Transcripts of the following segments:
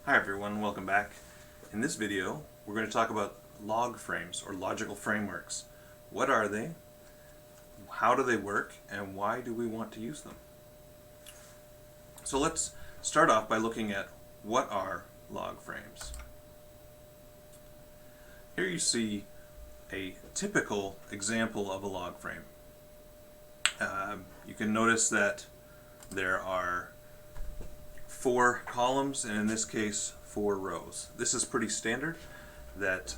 Hi everyone, welcome back. In this video, we're going to talk about log frames or logical frameworks. What are they? How do they work? And why do we want to use them? So let's start off by looking at what are log frames. Here you see a typical example of a log frame. You can notice that there are 4 columns, and in this case 4 rows. This is pretty standard, that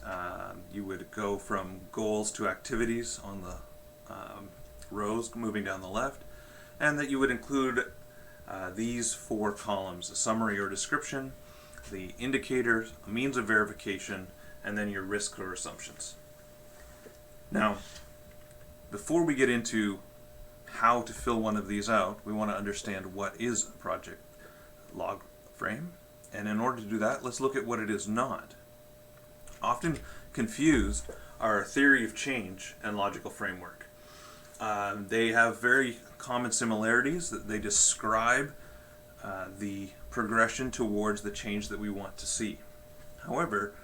you would go from goals to activities on the rows moving down the left, and that you would include these 4 columns: a summary or description, the indicators, a means of verification, and then your risks or assumptions. Now, before we get into how to fill one of these out, we want to understand what is a project log frame, and in order to do that, let's look at what it is not. Often confused are theory of change and logical framework. They have very common similarities, that they describe the progression towards the change that we want to see. However,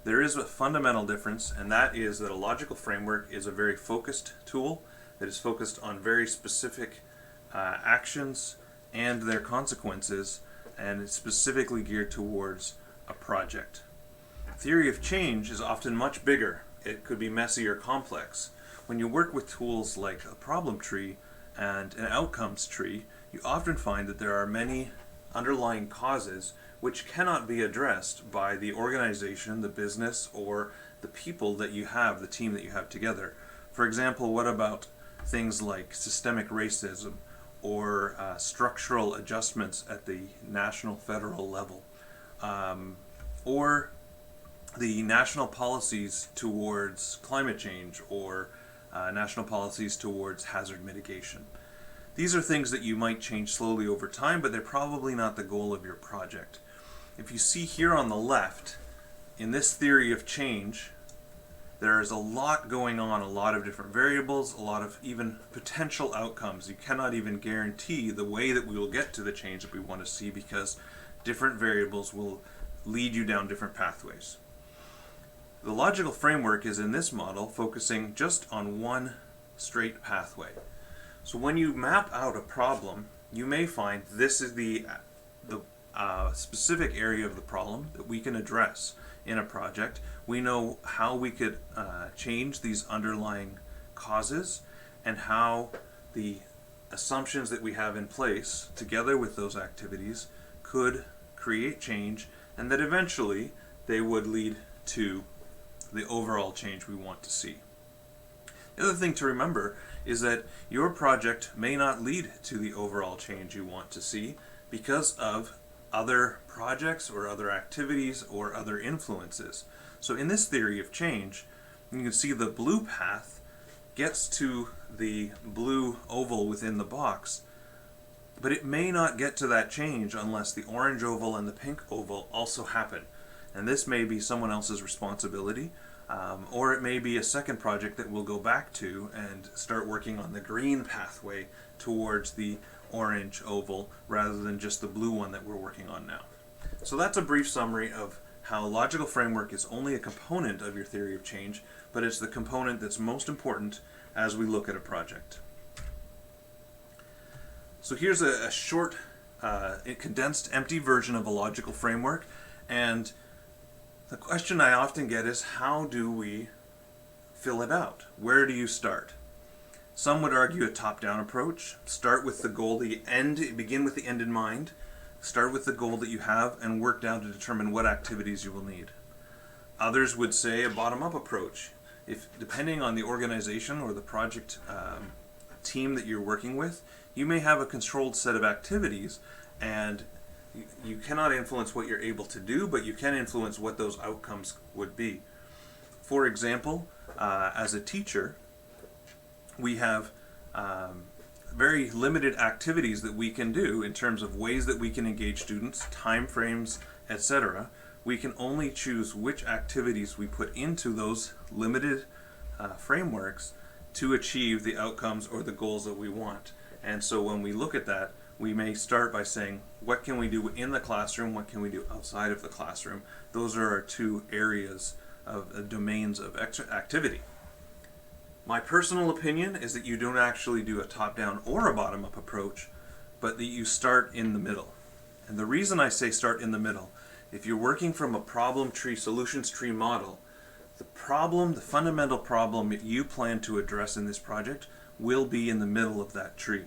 there is a fundamental difference, and that is that a logical framework is a very focused tool that is focused on very specific actions and their consequences, and it's specifically geared towards a project. Theory of change is often much bigger. It could be messy or complex. When you work with tools like a problem tree and an outcomes tree, you often find that there are many underlying causes which cannot be addressed by the organization, the business, or the people that you have, the team that you have together. For example, what about things like systemic racism, or structural adjustments at the national federal level, or the national policies towards climate change, or national policies towards hazard mitigation. These are things that you might change slowly over time, but they're probably not the goal of your project. If you see here on the left, in this theory of change, there's a lot going on, a lot of different variables, a lot of even potential outcomes. You cannot even guarantee the way that we will get to the change that we want to see, because different variables will lead you down different pathways. The logical framework is, in this model, focusing just on one straight pathway. So when you map out a problem, you may find this is the specific area of the problem that we can address in a project. We know how we could change these underlying causes, and how the assumptions that we have in place together with those activities could create change, and that eventually they would lead to the overall change we want to see. The other thing to remember is that your project may not lead to the overall change you want to see because of other projects or other activities or other influences. So in this theory of change, you can see the blue path gets to the blue oval within the box, but it may not get to that change unless the orange oval and the pink oval also happen. And this may be someone else's responsibility, or it may be a second project that we'll go back to and start working on the green pathway towards the orange oval rather than just the blue one that we're working on now. So that's a brief summary of how logical framework is only a component of your theory of change, but it's the component that's most important as we look at a project. So here's a short, condensed, empty version of a logical framework, and the question I often get is, how do we fill it out? Where do you start? Some would argue a top-down approach. Start with the goal, begin with the end in mind. Start with the goal that you have and work down to determine what activities you will need. Others would say a bottom-up approach. Depending on the organization or the project team that you're working with, you may have a controlled set of activities, and you cannot influence what you're able to do, but you can influence what those outcomes would be. For example, as a teacher, we have very limited activities that we can do in terms of ways that we can engage students, time frames, etc. We can only choose which activities we put into those limited frameworks to achieve the outcomes or the goals that we want. And so when we look at that, we may start by saying, what can we do in the classroom? What can we do outside of the classroom? Those are our two areas of domains of activity. My personal opinion is that you don't actually do a top-down or a bottom-up approach, but that you start in the middle. And the reason I say start in the middle, if you're working from a problem tree, solutions tree model, the fundamental problem that you plan to address in this project will be in the middle of that tree.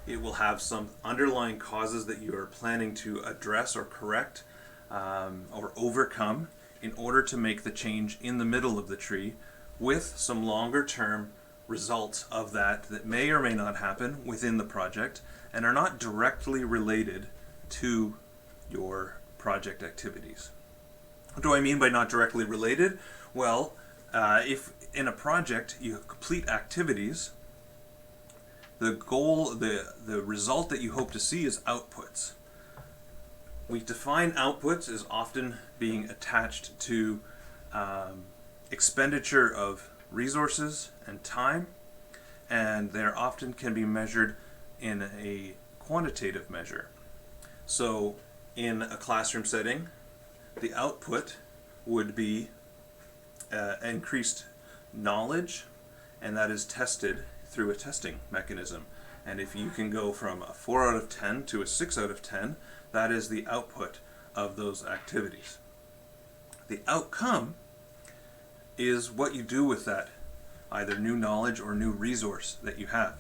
It will have some underlying causes that you are planning to address or correct or overcome in order to make the change in the middle of the tree, with some longer term results of that may or may not happen within the project and are not directly related to your project activities. What do I mean by not directly related? Well, if in a project you complete activities, the goal, the result that you hope to see is outputs. We define outputs as often being attached to expenditure of resources and time, and they often can be measured in a quantitative measure. So in a classroom setting, the output would be increased knowledge, and that is tested through a testing mechanism. And if you can go from a 4 out of 10 to a 6 out of 10, that is the output of those activities. The outcome is what you do with that either new knowledge or new resource that you have.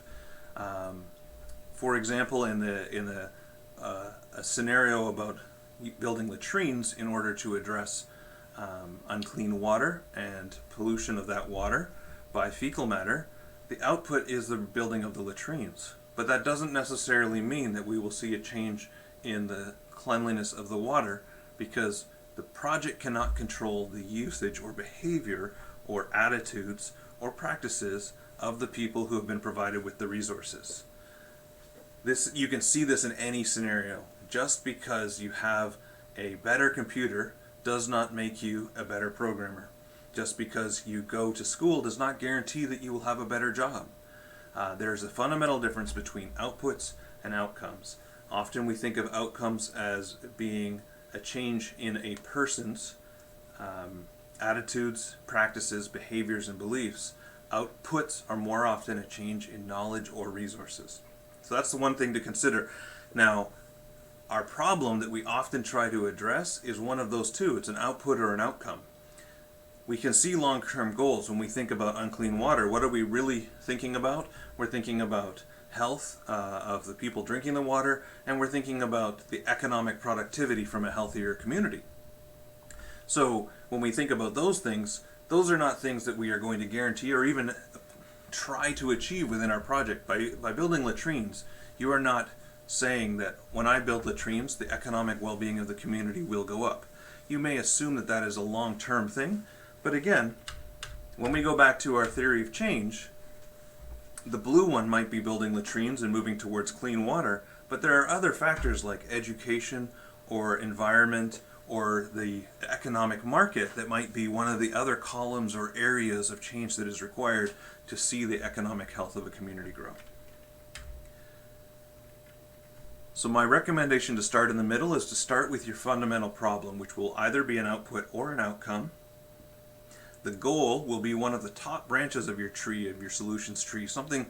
For example, in a scenario about building latrines in order to address unclean water and pollution of that water by fecal matter, the output is the building of the latrines. But that doesn't necessarily mean that we will see a change in the cleanliness of the water, because the project cannot control the usage or behavior or attitudes or practices of the people who have been provided with the resources. You can see this in any scenario. Just because you have a better computer does not make you a better programmer. Just because you go to school does not guarantee that you will have a better job. There's a fundamental difference between outputs and outcomes. Often we think of outcomes as being a change in a person's attitudes, practices, behaviors, and beliefs. Outputs are more often a change in knowledge or resources. So that's the one thing to consider. Now, our problem that we often try to address is one of those two. It's an output or an outcome. We can see long-term goals when we think about unclean water. What are we really thinking about? We're thinking about health of the people drinking the water, and we're thinking about the economic productivity from a healthier community. So when we think about those things, those are not things that we are going to guarantee or even try to achieve within our project. By building latrines, you are not saying that when I build latrines, the economic well-being of the community will go up. You may assume that that is a long-term thing, but again, when we go back to our theory of change, the blue one might be building latrines and moving towards clean water, but there are other factors like education or environment or the economic market that might be one of the other columns or areas of change that is required to see the economic health of a community grow. So my recommendation to start in the middle is to start with your fundamental problem, which will either be an output or an outcome. The goal will be one of the top branches of your tree, of your solutions tree, something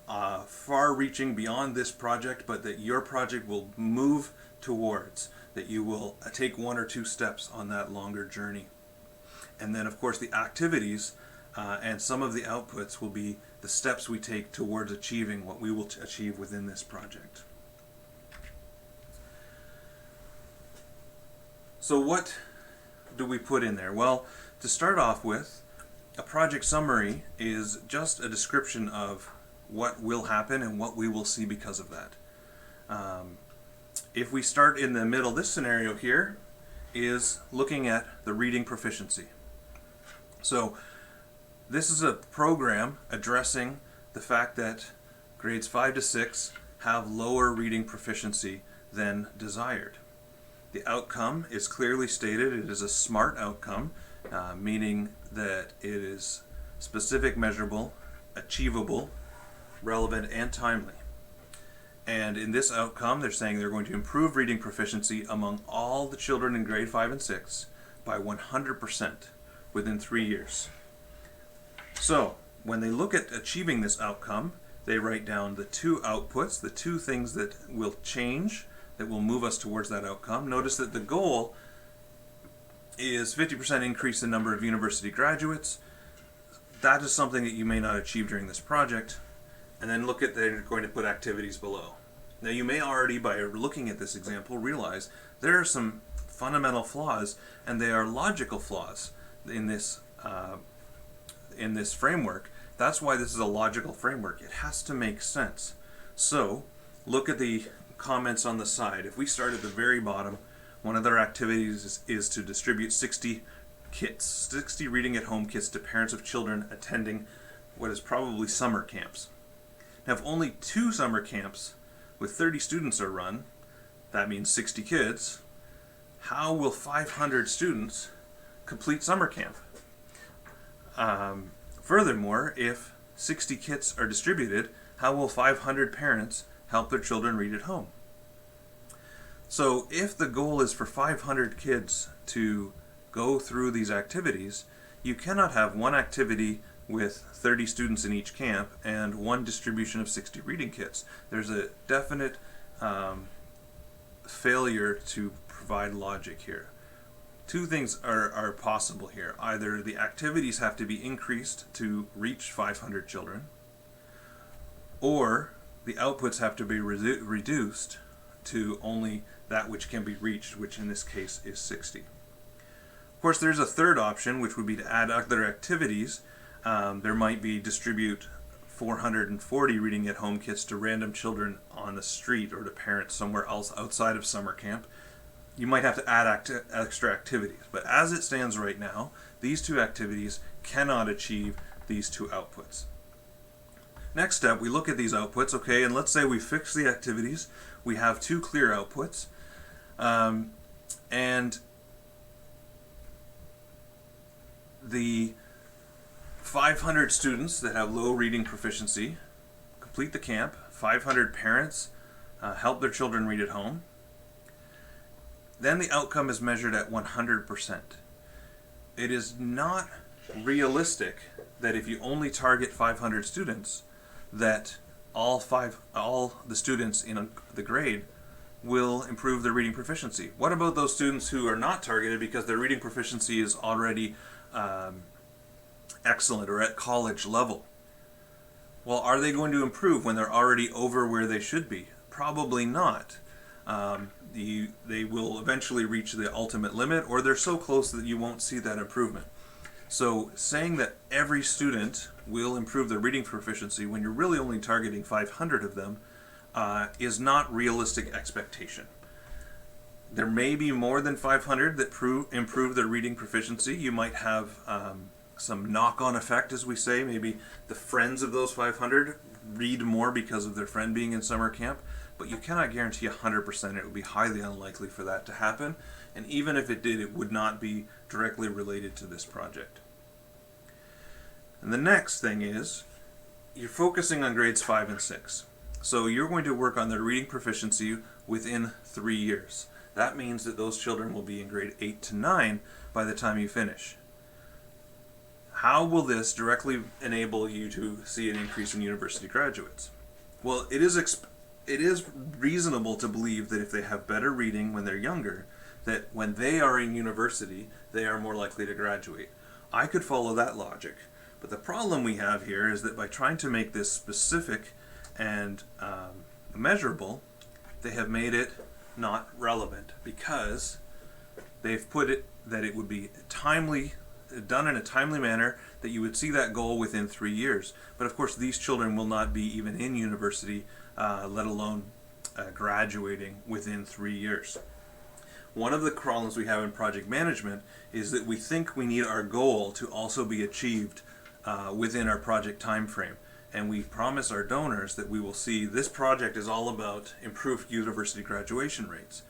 far-reaching beyond this project, but that your project will move towards, that you will take 1 or 2 steps on that longer journey. And then, of course, the activities and some of the outputs will be the steps we take towards achieving what we will achieve within this project. So what do we put in there? Well, to start off with, a project summary is just a description of what will happen and what we will see because of that. If we start in the middle, this scenario here is looking at the reading proficiency. So this is a program addressing the fact that grades 5 to 6 have lower reading proficiency than desired. The outcome is clearly stated. It is a SMART outcome, meaning that it is specific, measurable, achievable, relevant, and timely. And in this outcome, they're saying they're going to improve reading proficiency among all the children in grade 5 and 6 by 100% within 3 years. So, when they look at achieving this outcome, they write down the two outputs, the two things that will change, that will move us towards that outcome. Notice that the goal is 50% increase in number of university graduates. That is something that you may not achieve during this project. And then look at, they're going to put activities below. Now you may already, by looking at this example, realize there are some fundamental flaws, and they are logical flaws in this framework. That's why this is a logical framework. It has to make sense. So look at the comments on the side. If we start at the very bottom, one of their activities is to distribute 60 kits, 60 reading at home kits to parents of children attending what is probably summer camps. Now if only 2 summer camps with 30 students are run, that means 60 kids, how will 500 students complete summer camp? Furthermore, if 60 kits are distributed, how will 500 parents help their children read at home? So if the goal is for 500 kids to go through these activities, you cannot have one activity with 30 students in each camp and one distribution of 60 reading kits. There's a definite failure to provide logic here. Two things are possible here. Either the activities have to be increased to reach 500 children, or the outputs have to be reduced to only that which can be reached, which in this case is 60. Of course, there's a third option, which would be to add other activities. There might be distribute 440 reading at home kits to random children on the street or to parents somewhere else outside of summer camp. You might have to add extra activities, but as it stands right now, these two activities cannot achieve these two outputs. Next step, we look at these outputs, okay, and let's say we fix the activities. We have 2 clear outputs, and the 500 students that have low reading proficiency complete the camp. 500 parents help their children read at home. Then the outcome is measured at 100%. It is not realistic that if you only target 500 students, that all the students in the grade will improve their reading proficiency. What about those students who are not targeted because their reading proficiency is already excellent or at college level? Well, are they going to improve when they're already over where they should be? Probably not. They will eventually reach the ultimate limit, or they're so close that you won't see that improvement. So saying that every student will improve their reading proficiency when you're really only targeting 500 of them is not realistic expectation. There may be more than 500 that improve their reading proficiency. You might have some knock-on effect, as we say. Maybe the friends of those 500 read more because of their friend being in summer camp, but you cannot guarantee 100%. It would be highly unlikely for that to happen, and even if it did, it would not be directly related to this project. And the next thing is, you're focusing on grades 5 and 6. So you're going to work on their reading proficiency within 3 years. That means that those children will be in grade 8 to 9 by the time you finish. How will this directly enable you to see an increase in university graduates? Well, it is reasonable to believe that if they have better reading when they're younger, that when they are in university, they are more likely to graduate. I could follow that logic. But the problem we have here is that by trying to make this specific and measurable, they have made it not relevant, because they've put it that it would be done in a timely manner, that you would see that goal within 3 years. But of course these children will not be even in university, let alone graduating within 3 years. One of the problems we have in project management is that we think we need our goal to also be achieved within our project time frame. And we promise our donors that we will see this project is all about improved university graduation rates.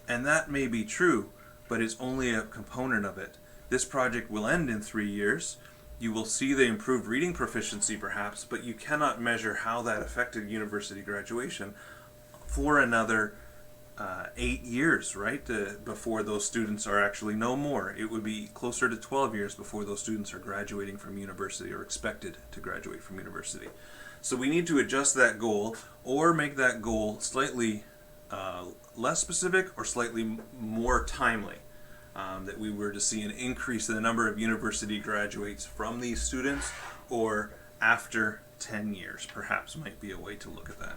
And that may be true, but it's only a component of it. This project will end in 3 years. You will see the improved reading proficiency perhaps, but you cannot measure how that affected university graduation for another 8 years, right? Before those students are actually, no more. It would be closer to 12 years before those students are graduating from university or expected to graduate from university. So we need to adjust that goal or make that goal slightly less specific or slightly more timely. That we were to see an increase in the number of university graduates from these students, or after 10 years, perhaps, might be a way to look at that.